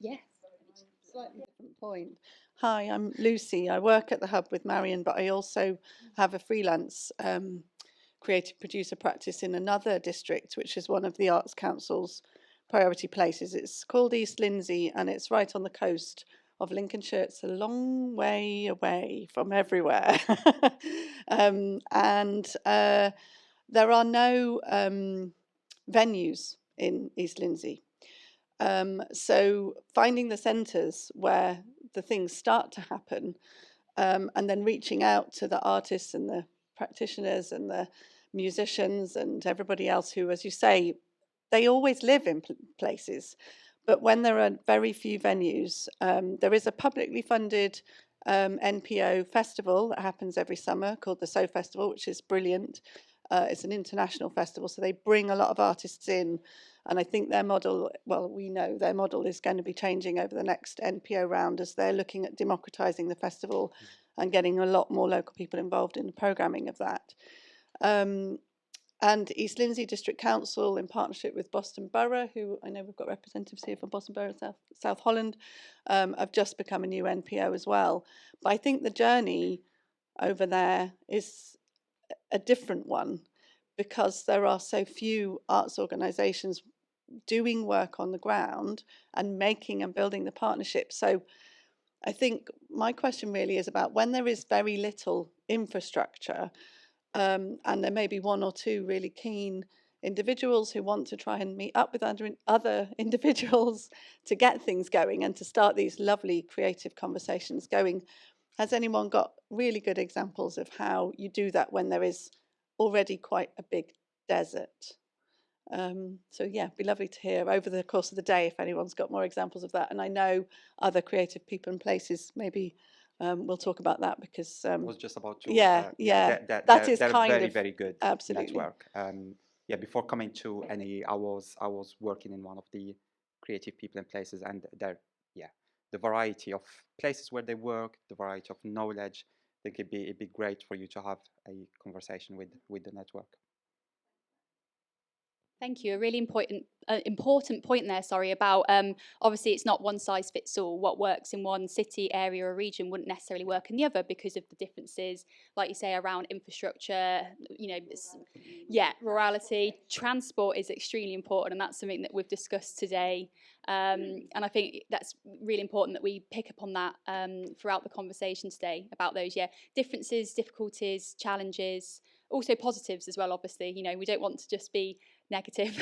Yes. Slightly different point. Hi, I'm Lucy. I work at the Hub with Marion, but I also have a freelance creative producer practice in another district, which is one of the Arts Council's priority places. It's called East Lindsey, and it's right on the coast of Lincolnshire. It's a long way away from everywhere. There are no venues in East Lindsey. So finding the centres where the things start to happen, and then reaching out to the artists and the practitioners and the musicians and everybody else who, as you say, they always live in places. But when there are very few venues, there is a publicly funded NPO festival that happens every summer called the So Festival, which is brilliant. It's an international festival, so they bring a lot of artists in. And I think their model, well, we know their model is going to be changing over the next NPO round as they're looking at democratising the festival and getting a lot more local people involved in the programming of that. And East Lindsey District Council, in partnership with Boston Borough, who I know we've got representatives here from Boston Borough and South Holland, have just become a new NPO as well. But I think the journey over there is a different one because there are so few arts organisations doing work on the ground and making and building the partnerships. So I think my question really is about when there is very little infrastructure, and there may be one or two really keen individuals who want to try and meet up with other individuals to get things going and to start these lovely creative conversations going. Has anyone got really good examples of how you do that when there is already quite a big desert? So yeah, it'd be lovely to hear over the course of the day if anyone's got more examples of that. And I know other creative people and places maybe we'll talk about that because I was just about to. That is they're kind very, of very good absolutely network. Yeah, before coming to any, I was working in one of the creative people and places, and the variety of places where they work, the variety of knowledge. I think it'd be great for you to have a conversation with the network. Thank you. A really important point there, sorry, about obviously it's not one size fits all. What works in one city, area or region wouldn't necessarily work in the other because of the differences, like you say, around infrastructure, rurality. Transport is extremely important, and that's something that we've discussed today. And I think that's really important that we pick up on that throughout the conversation today about those, differences, difficulties, challenges, also positives as well, obviously. We don't want to just be negative.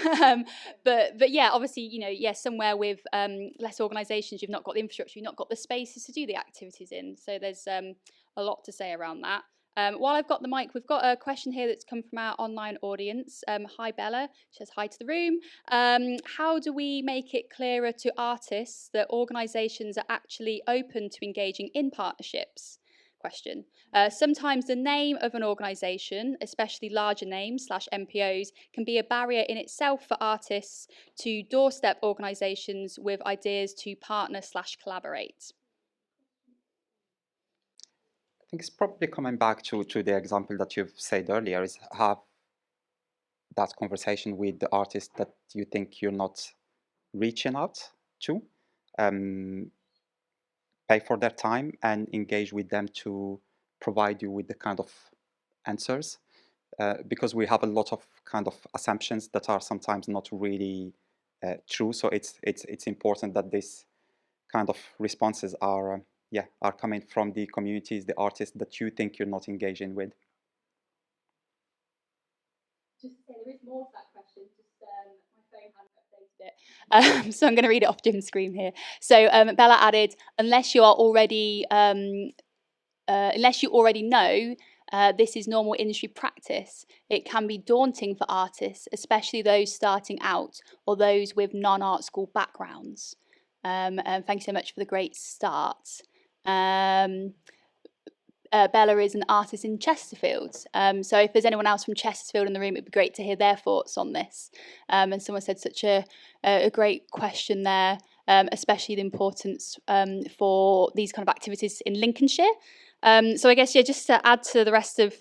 but yeah, obviously, somewhere with less organisations, you've not got the infrastructure, you've not got the spaces to do the activities in. So there's a lot to say around that. While I've got the mic, we've got a question here that's come from our online audience. Hi, Bella. She says hi to the room. How do we make it clearer to artists that organisations are actually open to engaging in partnerships? Question. Sometimes the name of an organisation, especially larger names /MPOs, can be a barrier in itself for artists to doorstep organisations with ideas to partner /collaborate. I think it's probably coming back to the example that you've said earlier, is have that conversation with the artists that you think you're not reaching out to. Pay for their time and engage with them to provide you with the kind of answers, because we have a lot of kind of assumptions that are sometimes not really true. So it's important that this kind of responses are coming from the communities, the artists that you think you're not engaging with. Just to say, there is more to that question. My phone hasn't updated it, so I'm going to read it off Jim's screen here. So Bella added, unless you already know this is normal industry practice, it can be daunting for artists, especially those starting out or those with non-art school backgrounds. And thank you so much for the great start. Bella is an artist in Chesterfield. So if there's anyone else from Chesterfield in the room, it'd be great to hear their thoughts on this. And someone said such a great question there, especially the importance for these kind of activities in Lincolnshire. So I guess, just to add to the rest of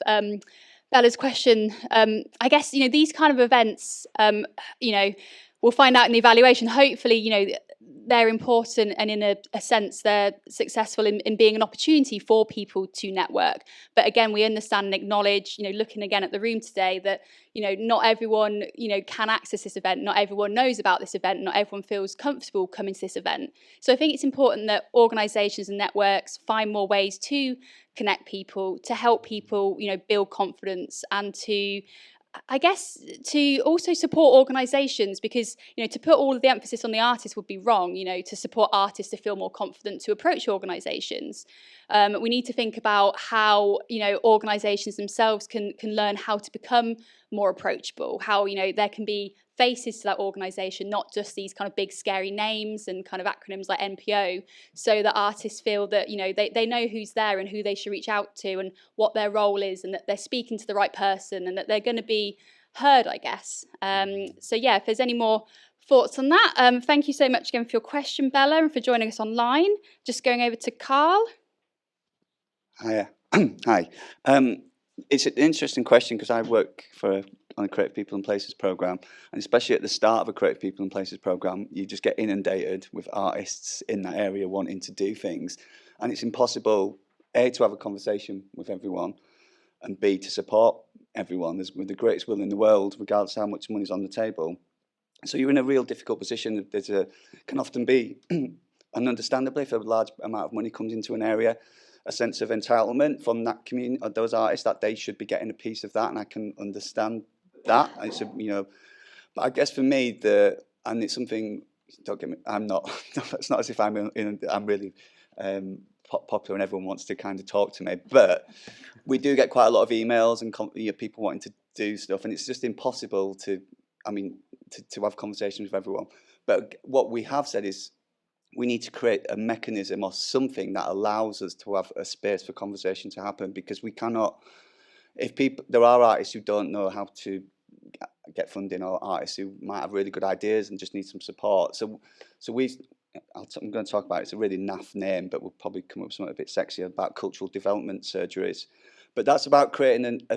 Bella's question, I guess, these kind of events, we'll find out in the evaluation. Hopefully, they're important, and in a sense they're successful in being an opportunity for people to network. But again, we understand and acknowledge, looking again at the room today, that not everyone can access this event, not everyone knows about this event, not everyone feels comfortable coming to this event. So I think it's important that organisations and networks find more ways to connect people, to help people build confidence, and to, I guess, to also support organisations, because to put all of the emphasis on the artists would be wrong. To support artists to feel more confident to approach organisations, we need to think about how organisations themselves can learn how to become more approachable, how there can be faces to that organisation, not just these kind of big scary names and kind of acronyms like NPO, so that artists feel that they know who's there and who they should reach out to and what their role is, and that they're speaking to the right person and that they're going to be heard, I guess. So yeah, if there's any more thoughts on that, thank you so much again for your question, Bella, and for joining us online. Just going over to Carl. Hi. Hi. It's an interesting question, because I work on a Creative People and Places programme, and especially at the start of a Creative People and Places programme, you just get inundated with artists in that area wanting to do things, and it's impossible, A, to have a conversation with everyone, and B, to support everyone. There's with the greatest will in the world, regardless of how much money's on the table. So you're in a real difficult position. Can often be, and understandably, if a large amount of money comes into an area, a sense of entitlement from that community, or those artists, that they should be getting a piece of that, and I can understand that. It's but I guess for me, and it's something. Don't get me. I'm not. It's not as if I'm really popular and everyone wants to kind of talk to me. But we do get quite a lot of emails and people wanting to do stuff, and it's just impossible to have conversations with everyone. But what we have said is, we need to create a mechanism or something that allows us to have a space for conversation to happen, because we cannot, there are artists who don't know how to get funding, or artists who might have really good ideas and just need some support. So I'm going to talk about it. It's a really naff name, but we'll probably come up with something a bit sexier, about cultural development surgeries. But that's about creating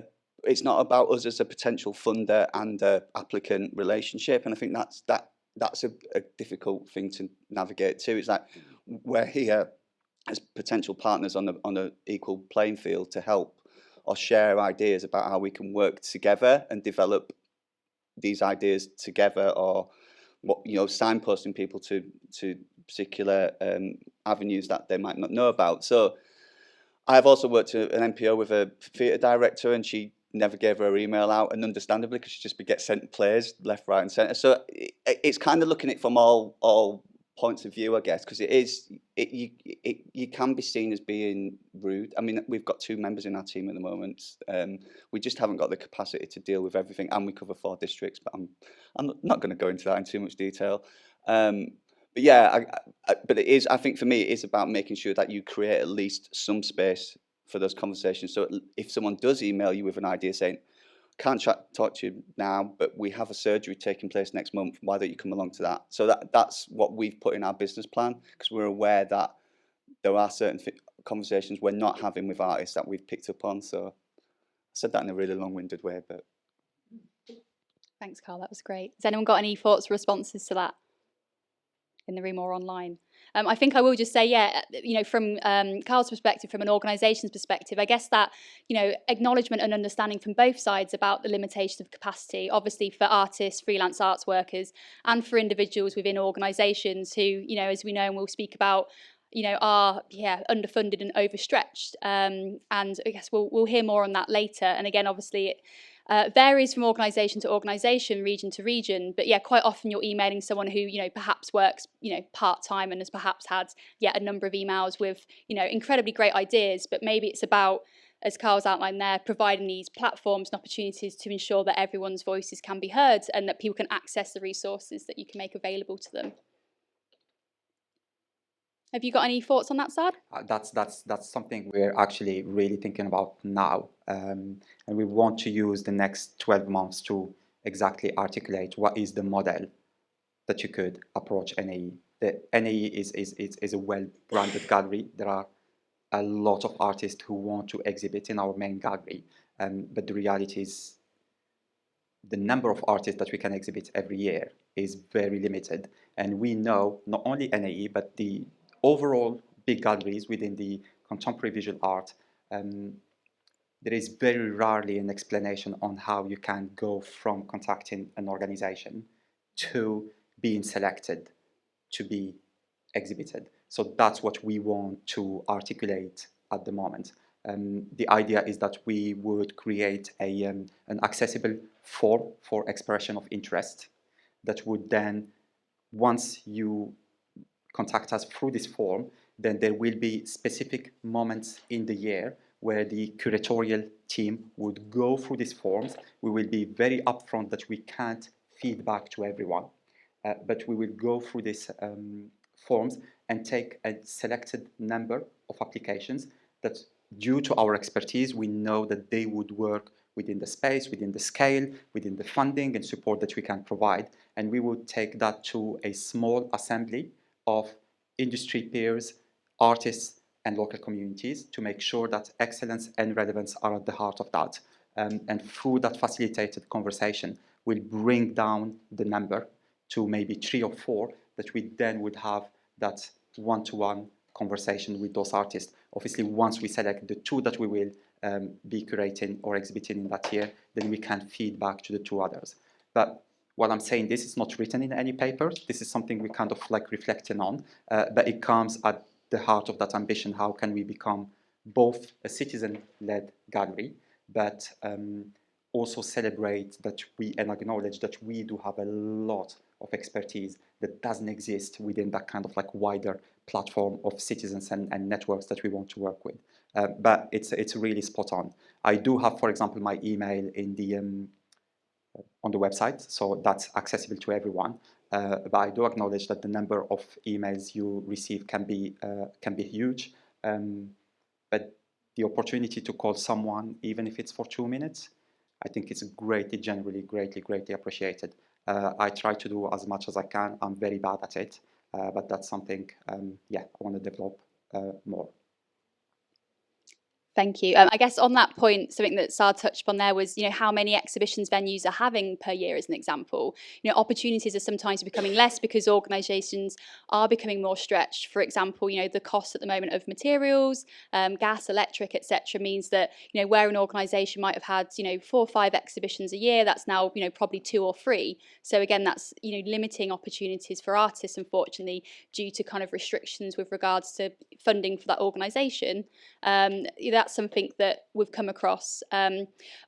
it's not about us as a potential funder and applicant relationship, and I think that's a difficult thing to navigate too. It's like, we're here as potential partners on an equal playing field to help or share ideas about how we can work together and develop these ideas together, or signposting people to particular avenues that they might not know about. So I've also worked at an NPO with a theatre director, and she never gave her email out, and understandably, because she just gets sent plays left, right and centre. So it's kind of looking at it from all points of view, I guess, because you can be seen as being rude. I mean, we've got 2 members in our team at the moment. We just haven't got the capacity to deal with everything, and we cover 4 districts, but I'm not going to go into that in too much detail. But yeah, but it is, I think for me, it is about making sure that you create at least some space for those conversations. So if someone does email you with an idea saying, can't talk to you now, but we have a surgery taking place next month, why don't you come along to that? So that's what we've put in our business plan, because we're aware that there are certain conversations we're not having with artists that we've picked up on. So I said that in a really long-winded way, but. Thanks, Carl, that was great. Has anyone got any thoughts or responses to that in the room or online? I think I will just say, from Carl's perspective, from an organisation's perspective, I guess that, acknowledgement and understanding from both sides about the limitations of capacity, obviously for artists, freelance arts workers, and for individuals within organisations who, as we know and we'll speak about, are underfunded and overstretched. And I guess we'll hear more on that later. And again, obviously, it varies from organisation to organisation, region to region, but quite often you're emailing someone who perhaps works part-time and has perhaps had a number of emails with incredibly great ideas, but maybe it's about, as Carl's outlined there, providing these platforms and opportunities to ensure that everyone's voices can be heard and that people can access the resources that you can make available to them. Have you got any thoughts on that, Saad? That's something we're actually really thinking about now, and we want to use the next 12 months to exactly articulate what is the model that you could approach NAE. The NAE is a well-branded gallery. There are a lot of artists who want to exhibit in our main gallery, but the reality is the number of artists that we can exhibit every year is very limited. And we know not only NAE, but the overall big galleries within the contemporary visual art, there is very rarely an explanation on how you can go from contacting an organization to being selected to be exhibited. So that's what we want to articulate at the moment. The idea is that we would create an accessible form for expression of interest that would then, once you contact us through this form, then there will be specific moments in the year where the curatorial team would go through these forms. We will be very upfront that we can't feed back to everyone, but we will go through these forms and take a selected number of applications that, due to our expertise, we know that they would work within the space, within the scale, within the funding and support that we can provide. And we would take that to a small assembly of industry peers, artists, and local communities to make sure that excellence and relevance are at the heart of that. And through that facilitated conversation, we'll bring down the number to maybe 3 or 4, that we then would have that one-to-one conversation with those artists. Obviously, once we select the 2 that we will be curating or exhibiting in that year, then we can feed back to the 2 others. But while I'm saying this, it's not written in any papers. This is something we kind of like reflecting on, but it comes at the heart of that ambition. How can we become both a citizen-led gallery, but also celebrate that we and acknowledge that we do have a lot of expertise that doesn't exist within that kind of like wider platform of citizens and networks that we want to work with. But it's really spot on. I do have, for example, my email in the on the website, so that's accessible to everyone. But I do acknowledge that the number of emails you receive can be huge. But the opportunity to call someone, even if it's for 2 minutes, I think it's greatly appreciated. I try to do as much as I can. I'm very bad at it, but that's something, yeah, I want to develop more. Thank you. I guess on that point, something that Saad touched upon there was, how many exhibitions venues are having per year as an example. Opportunities are sometimes becoming less because organisations are becoming more stretched. For example, the cost at the moment of materials, gas, electric, etc. means that, where an organisation might have had, 4 or 5 exhibitions a year, that's now, probably 2 or 3. So again, that's, limiting opportunities for artists, unfortunately, due to kind of restrictions with regards to funding for that organisation. That's something that we've come across.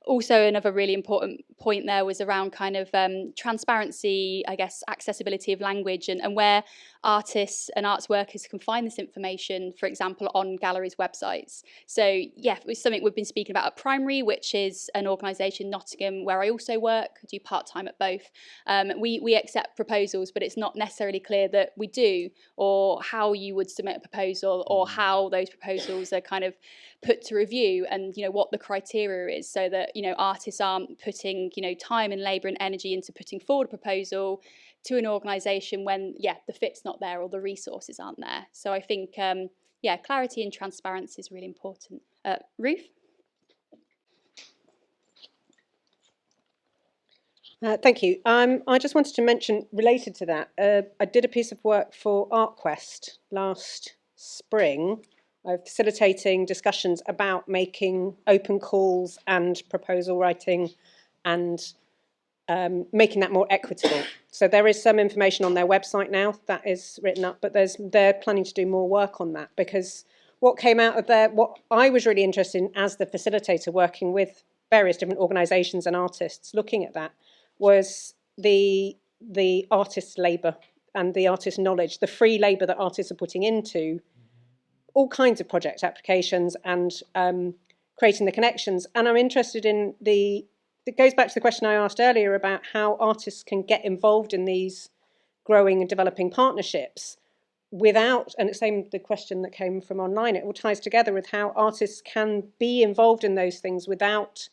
Also, another really important point there was around kind of transparency, I guess, accessibility of language, and where artists and arts workers can find this information, for example, on galleries' websites. So, yeah, it's something we've been speaking about at Primary, which is an organisation in Nottingham where I also work, do part-time at both. We accept proposals, but it's not necessarily clear that we do, or how you would submit a proposal, or how those proposals are kind of put to review, and what the criteria is, so that artists aren't putting time and labour and energy into putting forward a proposal to an organisation when the fit's not there or the resources aren't there. So I think clarity and transparency is really important. Ruth? Thank you. I just wanted to mention, related to that, I did a piece of work for ArtQuest last spring, facilitating discussions about making open calls and proposal writing and making that more equitable. So there is some information on their website now that is written up, but they're planning to do more work on that, because what came out of there, what I was really interested in as the facilitator, working with various different organisations and artists looking at that, was the artist's labour and the artist's knowledge, the free labour that artists are putting into all kinds of project applications and creating the connections. And I'm interested in it goes back to the question I asked earlier about how artists can get involved in these growing and developing partnerships without, and it's the question that came from online, it all ties together with how artists can be involved in those things without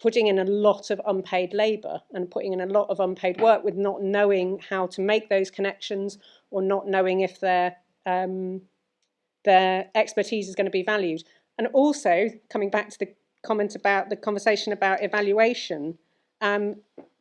putting in a lot of unpaid labour and putting in a lot of unpaid work, with not knowing how to make those connections, or not knowing if their expertise is going to be valued. And also, coming back to the comment about the conversation about evaluation, that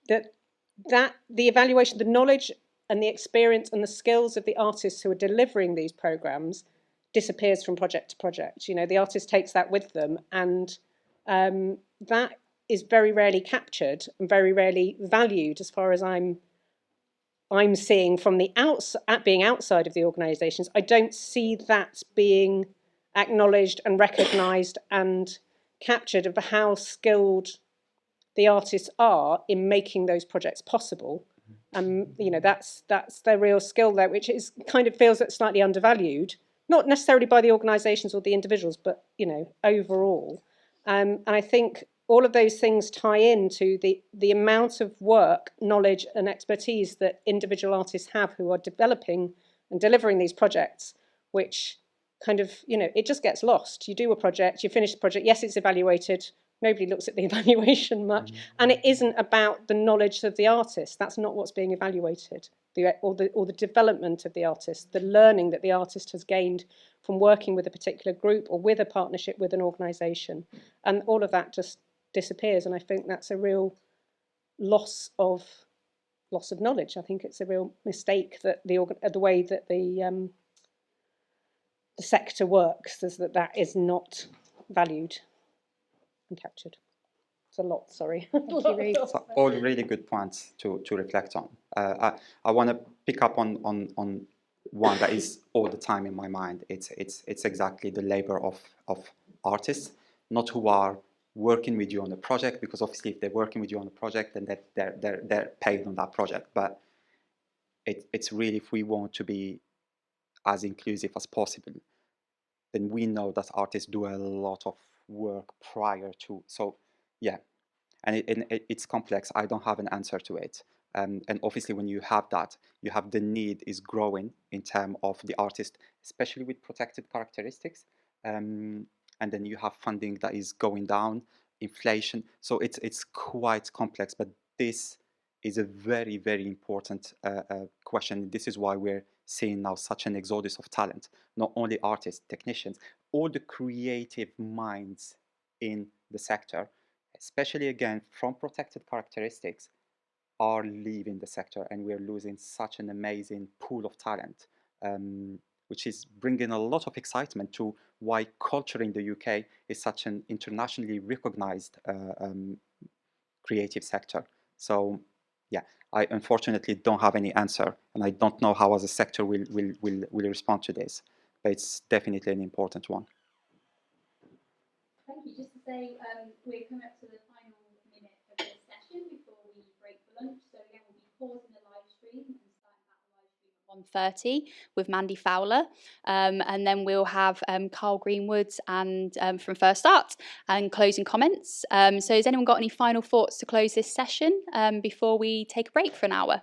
the evaluation, the knowledge and the experience and the skills of the artists who are delivering these programmes disappears from project to project. You know, the artist takes that with them, and that is very rarely captured and very rarely valued, as far as I'm seeing from the being outside of the organisations. I don't see that being acknowledged and recognised and captured of how skilled the artists are in making those projects possible. You know, that's their real skill there, which is kind of feels slightly undervalued, not necessarily by the organisations or the individuals, but, you know, overall. And I think all of those things tie into the amount of work, knowledge and expertise that individual artists have who are developing and delivering these projects, which kind of, you know, it just gets lost. You do a project, you finish the project, yes, it's evaluated, nobody looks at the evaluation much, and it isn't about the knowledge of the artist. That's not what's being evaluated, or the development of the artist, the learning that the artist has gained from working with a particular group or with a partnership with an organisation, and all of that just disappears. And I think that's a real loss of knowledge. I think it's a real mistake that the way that the sector works is that is not valued and captured. It's a lot, sorry. So all really good points to reflect on. I want to pick up on one that is all the time in my mind. It's exactly the labor of artists, not who are working with you on the project, because obviously if they're working with you on the project, then they're paid on that project. But it's really, if we want to be as inclusive as possible, then we know that artists do a lot of work prior to. So yeah, and it's complex. I don't have an answer to it. And obviously when you have that, you have the need is growing in terms of the artist, especially with protected characteristics. And then you have funding that is going down, inflation. So it's quite complex, but this is a very, very important question. This is why we're seeing now such an exodus of talent, not only artists, technicians, all the creative minds in the sector, especially again from protected characteristics, are leaving the sector, and we're losing such an amazing pool of talent, which is bringing a lot of excitement to why culture in the UK is such an internationally recognized creative sector. So yeah, I unfortunately don't have any answer, and I don't know how as a sector will respond to this, but it's definitely an important one. Thank you. Just to say, we're coming up to the final minute of this session before we break for lunch. So again, we'll be pausing the live stream and starting back the live stream at 1:30 with Mandy Fowler, and then we'll have Carl Greenwoods and from First Start and closing comments. So has anyone got any final thoughts to close this session before we take a break for an hour?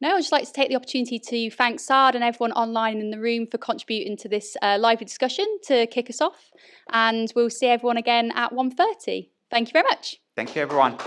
No, I'd just like to take the opportunity to thank Saad and everyone online in the room for contributing to this lively discussion to kick us off. And we'll see everyone again at 1:30. Thank you very much. Thank you, everyone.